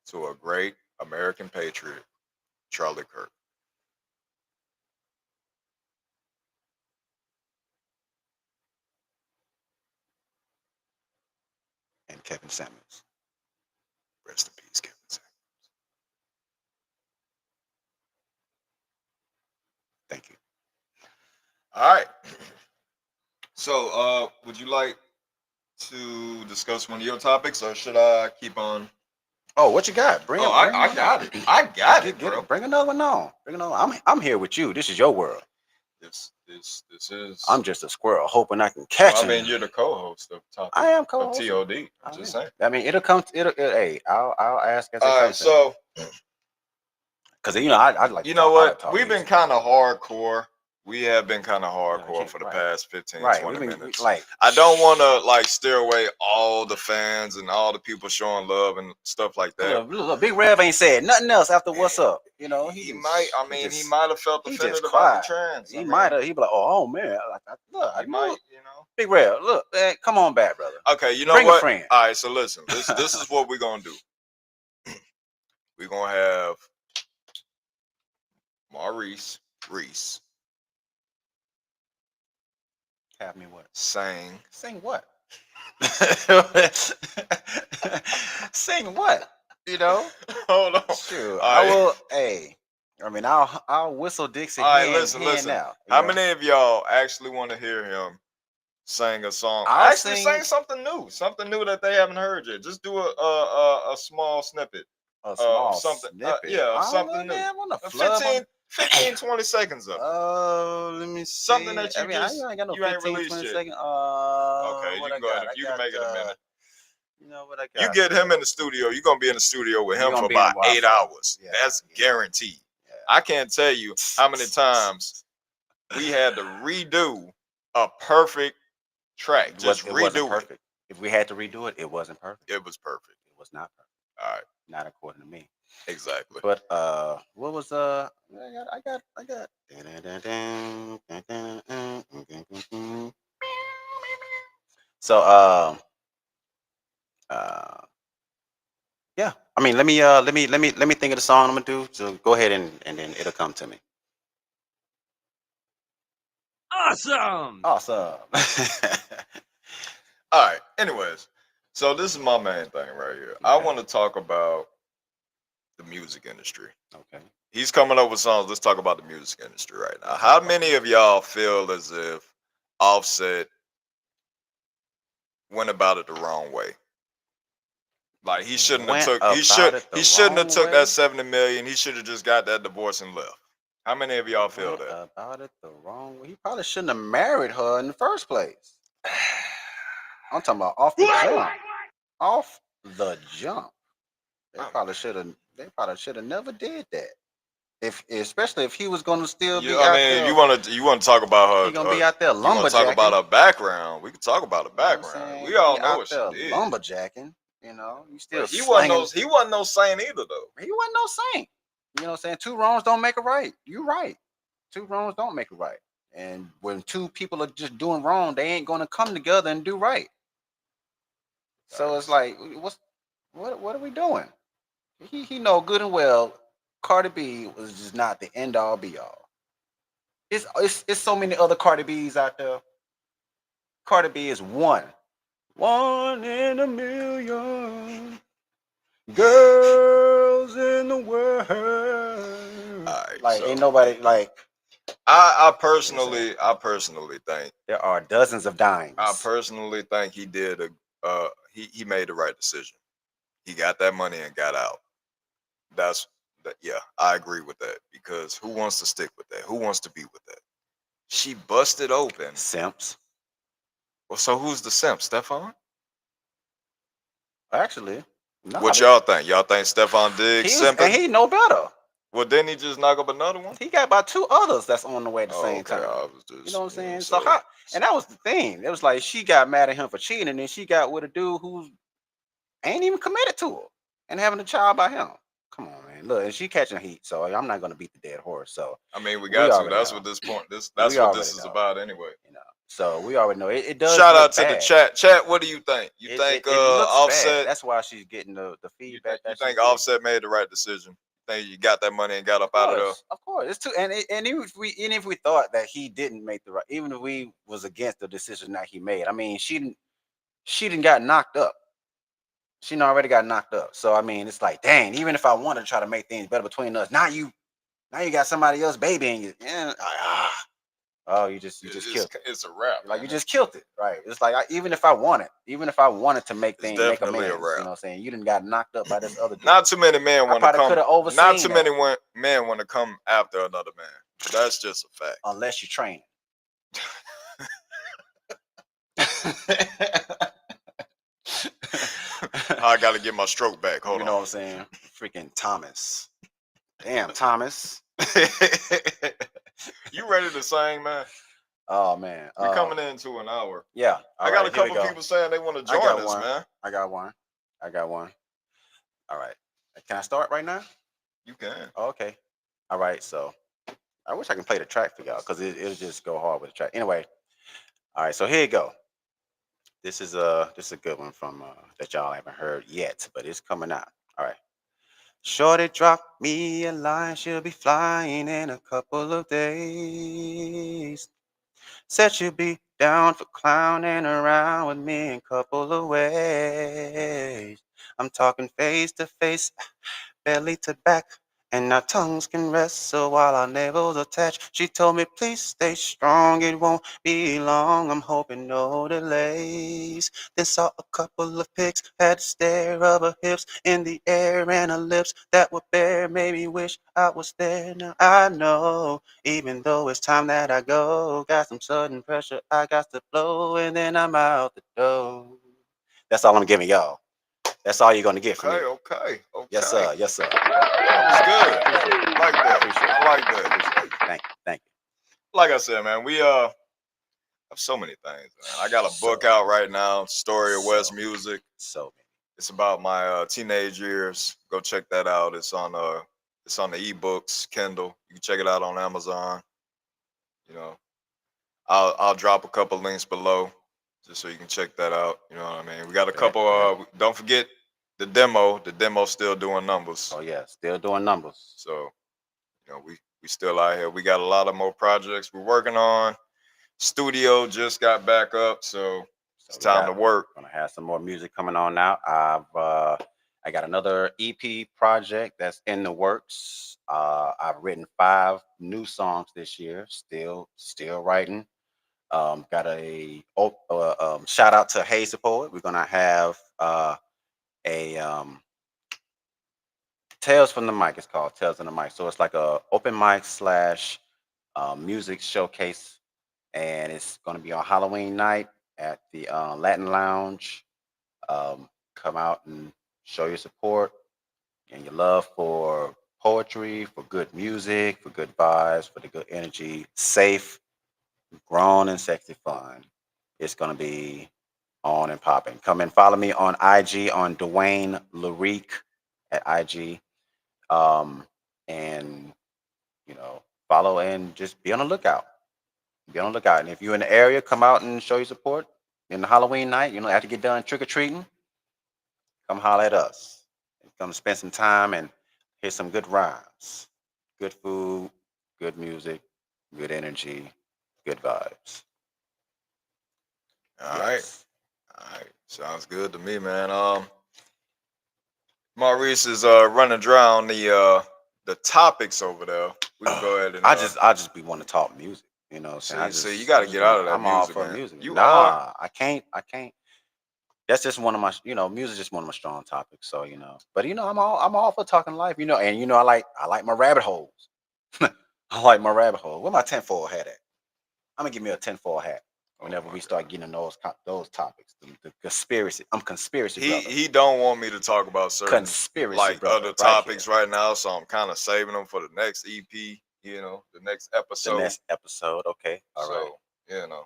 to a great American patriot, Charlie Kirk. And Kevin Samuels. Rest in peace, Kevin. Thank you. All right. So, would you like to discuss one of your topics, or should I keep on? Oh, what you got? Oh, Bring I one on. got it. I got it, Get bro. it. Bring another one on. Bring another one. I'm here with you. This is your world. This is. I'm just a squirrel hoping I can Well, catch I mean, him. you're the co-host of I topic am of co-hosting. TOD. I'm I just am. saying. I mean, it'll come. Hey, I'll ask as it All right. comes to me. So, Because I like to you know talk. I like what? to talk We've been music. kind of hardcore. We have been kind of You hardcore can't, for the right. past 15, Right. 20 minutes. Like. I don't want to like steer away all the fans and all the people showing love and stuff like that. Look, Big Rev ain't said nothing else after what's up. You know, He might. I mean, he might have felt he offended just about the cried. trans. He might have. He be like, oh man, look, I He knew. might. You know. Big Rev, look, man, come on back, brother. Okay. You know Bring a what? friend. All right. So listen. This is what we're gonna do. We're gonna have Maurice Reese Have me what? sing. Sing what? Sing what? You know? Hold on. Sure. All I right. will. Hey, I mean, I'll whistle Dixie All right. hand Listen. now. You How know? many of y'all actually want to hear him sing a song? I'll Actually, sing sing something new that they haven't heard yet. Just do a small snippet a of small something. snippet. Yeah, of I don't something know, new. man. I want to flood my. 15, 20 seconds of it. Oh, let me Something see. that I mean, I ain't got no you ain't 15, released 20 yet. seconds. Okay, you What I can go ahead. got? I You can got, make it a minute. you know what I You got? get him in the studio. You're gonna be in the studio with You're him gonna for be in about Wi 8 hours. Yeah. That's Yeah. guaranteed. Yeah. I can't tell you how many times we had to redo a perfect track. Just It wasn't redo it. perfect. If we had to redo it, it wasn't perfect. It was perfect. It was not perfect. All right. Not according to me. Exactly. But what was I got. So uh yeah. I mean, let me think of the song I'm gonna do. So go ahead and then it'll come to me. Awesome. Awesome. All right. Anyways, so this is my main thing right here. I Okay. want to talk about the music industry. Okay. He's coming up with songs. Let's talk about the music industry right now. How many of y'all feel as if Offset went about it the wrong way? Like he shouldn't have Went took about it the he shouldn't have wrong took way. that 70 million. He should have just got that divorce and left. How many of y'all feel Went that? about it the wrong way. He probably shouldn't have married her in the first place. I'm talking about off the jump. Off the jump. They Um, probably should have. They probably should have never did that. If especially if he was gonna still you, be I out mean, there, you want to talk about he her? gonna be out there You want to talk about lumberjacking. her background? We could talk about the You know what I'm background. saying? We all Be know out what she there did, lumberjacking. You but still slanging. he wasn't no saint either though. He wasn't no saint. You know what I'm saying? Two wrongs don't make a right. You right. Two wrongs don't make a right. And when two people are just doing wrong, they ain't gonna come together and do right. So it's Facts. like, what are we doing? He know good and well Cardi B was just not the end all be all. It's so many other Cardi B's out there. Cardi B is one in a million girls in the world. All right, Like so ain't nobody like. I personally think There are dozens of dimes. he did a he made the right decision. He got that money and got out. That's that. Yeah, I agree with that because who wants to stick with that? Who wants to be with that? She busted open. Simps. Well, so who's the simp, Stefan? Actually, no. What y'all think? Y'all think Stefan Diggs He was, and simping? he know better. Well, didn't he just knock up another one? He got about two others that's on the way at the Oh, same okay. time. I was You know just what I'm saying? So so how? And that was the thing. It was like she got mad at him for cheating, and then she got with a dude who ain't even committed to her and having a child by him. Come on, man. Look, and she catching heat, so I'm not gonna beat the dead horse. So I mean, we we got to. already That's know. what this point. That's We what already this is know. about anyway. You know. So we already know it does Shout out look to the bad. chat. Chat, what do you think? You It, think it, it looks bad. Offset? That's why she's getting the feedback You that she's think getting. Offset made the right decision? Think you got that money and got up out of there? Of course, it's too. And even if we thought that he didn't make the right, even if we was against the decision that he made, I mean, she didn't got knocked up. She done already got knocked up. So I mean, it's like, dang. Even if I wanted to try to make things better between us, now you got somebody else baby in you. Yeah, oh, you just killed it. It's a wrap, Like you man. just killed it, right? It's like even if I wanted to make It's things make definitely a amends, you wrap. know what I'm saying? You didn't got knocked up by this other dude. Not too many men I want to probably come. could have Not overseen too many that men want to come after another man. That's just a fact. unless you train. I got to get my stroke back. Hold You know what on. I'm saying? Freaking Thomas. Damn, Thomas. You ready to sing, man? Oh man. We coming into an hour. Yeah. All I got right, a here we couple go. people saying they want to I join got us, one. man. I got one. I got one. All right. Can I start right now? You can. Oh, okay. All right. So I wish I can play the track for y'all because it'll just go hard with the track. Anyway. All right. So here you go. This is a good one from that y'all haven't heard yet, but it's coming out. All right. Shorty dropped me a line. She'll be flying in a couple of days. Said she'll be down for clowning around with me in a couple of ways. I'm talking face to face, belly to back, and our tongues can wrestle while our navels attach. She told me, please stay strong, it won't be long. I'm hoping no delays. Then saw a couple of pics, had to stare of her hips in the air and her lips that were bare. Made me wish I was there. Now I know, even though it's time that I go, got some sudden pressure I got to blow, and then I'm out the door. That's all I'm giving y'all. That's all you're gonna get from me. Okay. Yes, sir. Yes, sir. That was good. Like that. Appreciate it. I like that. Thank you. Thank Like I said, man, we have so many things, man. I got a book out right now, Story of West So- Music. So many. It's about my teenage years. Go check that out. It's on the ebooks, Kindle. You can check it out on Amazon. You know, I'll drop a couple links below just so you can check that out. You know what I mean? We got a couple. Don't forget the demo. The demo's still doing numbers. Oh yeah, still doing numbers. So we still out here. We got a lot of more projects we're working on. Studio just got back up, so it's time to work. Gonna have some more music coming on now. I got another EP project that's in the works. I've written 5 new songs this year. Still writing. Got shout out to Hayes the Poet. We're gonna have a Tales from the Mic. It's called Tales from the Mic. So it's like a open mic slash music showcase, and it's gonna be on Halloween night. at the Latin Lounge. Come out and show your support and your love for poetry, for good music, for good vibes, for the good energy, safe, grown, and sexy fun. It's going to be on and popping. Come and follow me on IG on Dwayne Larique at IG. Um, and, you know, follow and just be on the lookout. Be on the lookout. And if you're in the area, come out and show your support in the Halloween night. You know, after you get done trick or treating, come holler at us. Come spend some time and hear some good rhymes, good food, good music, good energy, good vibes. All right. Yes. All right. Sounds good to me, man. Maurice is running dry on the topics over there. We can go ahead and I just be want to talk music. You know what I'm saying? see, you I got to just get want out to, of that I'm all music, for man. music. You are. Nah, I can't. That's just one of my, music is just one of my strong topics. So, but I'm all for talking life, and I like my rabbit holes. I like my rabbit hole. Where my tinfoil hat at? I'm gonna give me a tinfoil hat Oh whenever my we god. start getting those topics. The conspiracy. I'm conspiracy brother. He don't want me to talk about certain Conspiracy like brother, other right here. topics right now, so I'm kind of saving them for the next EP. The next The episode. next episode. Okay. All right. So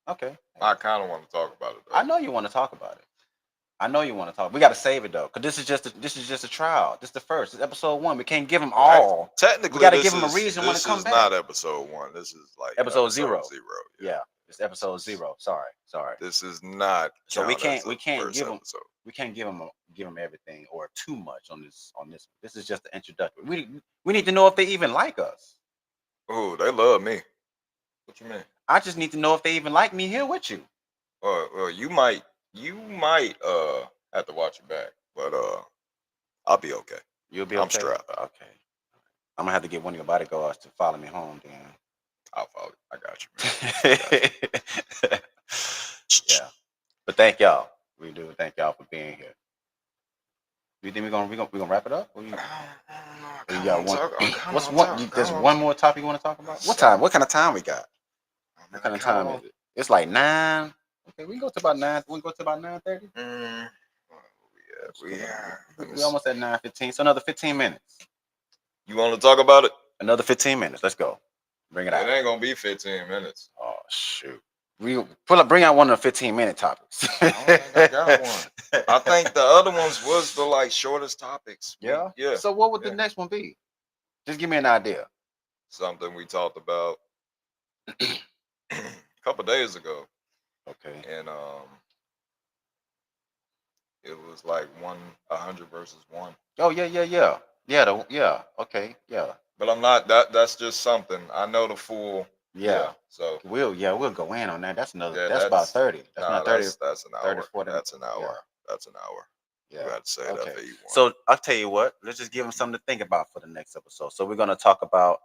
Okay. I Hey, kind of want to talk about it I though. know you want to talk about it. I know you want to talk. We got to save it though, because this is just a trial. This is the first. This is episode 1. We can't give them Right? all. We Technically, got to give them a reason when to this come is back. not episode 1. This is like Episode episode 0. 0. Yeah. Yeah, it's This episode is 0. Sorry. this is not So we count as can't the we can't first give them episode. we can't give them everything or too much on this. This is just the introductory. We need to know if they even like us. Oh, they love me. What you mean? I just need to know if they even like me here with you. Well, you might have to watch it back, but I'll be okay. You'll be I'm okay. strapped. Okay. I'm gonna have to get one of your bodyguards to follow me home I'll follow you. I got you, man. I got then. you. Yeah. But thank y'all. We do thank y'all for being here. Do you think we're gonna wrap it up? I Or you kind of got want to one? talk. I kind of What's want to one? talk. I There's kind of want one to more topic you want to talk about? What time? some. What kind of time we got? I mean, What I kind of kind of time want. is it? It's like 9. Okay, we can go to about 9. We can go to about 9:30. Mm, Let me We see. almost at 9:15. So another 15 minutes. You want to talk about it? Another 15 minutes. Let's go. Bring it It out. ain't gonna be 15 minutes. Oh shoot. We bring out one of the 15-minute topics. I don't think I got one. I think the other ones was the like shortest topics. Yeah. Yeah, So what would the yeah. next one be? Just give me an idea. Something we talked about a couple days ago, Okay. and it was like 100 versus one. Oh yeah. Yeah. Okay. Yeah. But I'm not that. That's just something. I know the full. Yeah. Yeah. So We'll go in on that. yeah, That's about that's 30. That's nah. not 30, That's an 30, hour. 40. That's an Yeah. hour. That's an hour. You Yeah. got to say that Okay. for you one. So I'll tell you what. Let's just give them something to think about for the next episode. So we're gonna talk about.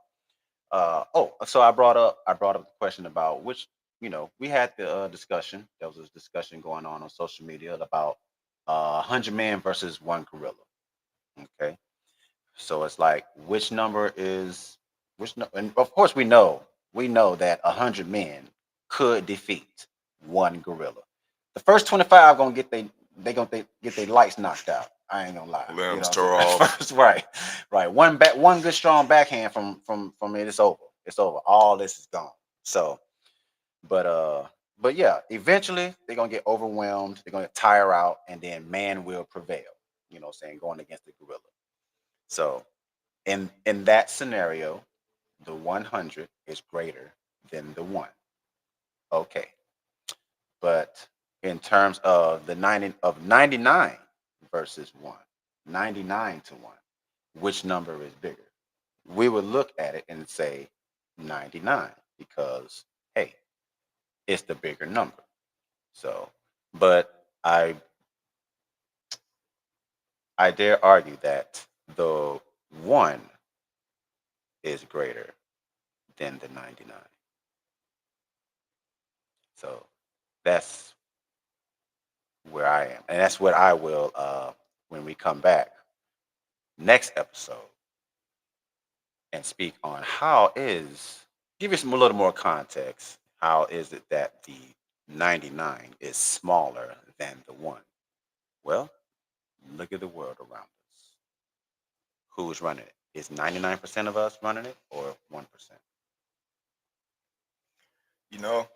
So I brought up the question about which we had the discussion. There was a discussion going on social media about 100 men versus one gorilla. Okay. So it's like which number is which no, and of course we know that 100 men could defeat one gorilla. The first 25 gonna get their lights knocked out. I ain't gonna lie. You know Limbs what I'm tore saying? off. First, right. One good strong backhand from it. It's over. It's over. All this is gone. So, but yeah, eventually they're gonna get overwhelmed. They're gonna tire out, and then man will prevail. You know, what I'm saying going against the gorilla. So in that scenario, the 100 is greater than the one. Okay. But in terms of the 99 versus 1, 99 to 1, which number is bigger? We would look at it and say 99 because hey, it's the bigger number. So, but I dare argue that the 1 is greater than the 99. So that's where I am. And that's what I will when we come back next episode and speak on how is give you some a little more context. How is it that the 99 is smaller than the one? Well, look at the world around us. Who's running it? Is 99% of us running it or 1%? You know,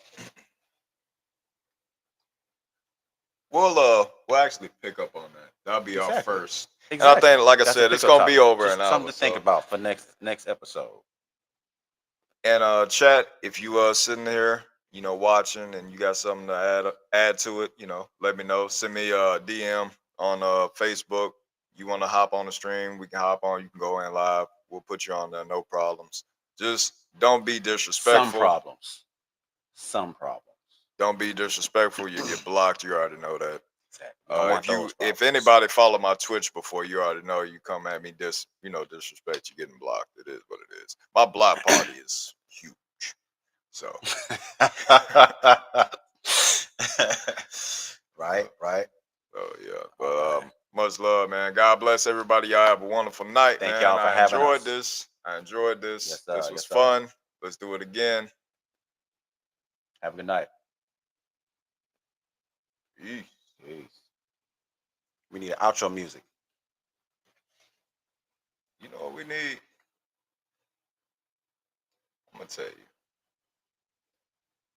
we'll actually pick up on that. That'll be our Exactly. first. And I Exactly. think, like I That's a said, it's pickup gonna be topic. over an Just something hour. to think So, about for next episode. and chat, if you sitting here, watching, and you got something to add to it, let me know. Send me a DM on Facebook. You want to hop on the stream? We can hop on. You can go in live. We'll put you on there, no problems. Just don't be Some disrespectful. problems. Some problems. Don't be disrespectful. You get blocked. You already know that. Exactly. We don't want If you those if problems. anybody follow my Twitch before, you already know. You come at me disrespect. You getting blocked. It is what it is. My block party is huge. So Right, right. oh yeah. All But right. much love, man. God bless everybody. Y'all have a wonderful night, Thank man. y'all for I having enjoyed us. this. I enjoyed this. Yes, sir. This was Yes, sir. fun. Let's do it again. Have a good night. Peace. Peace. We need outro music. You know what we need? I'm gonna tell you.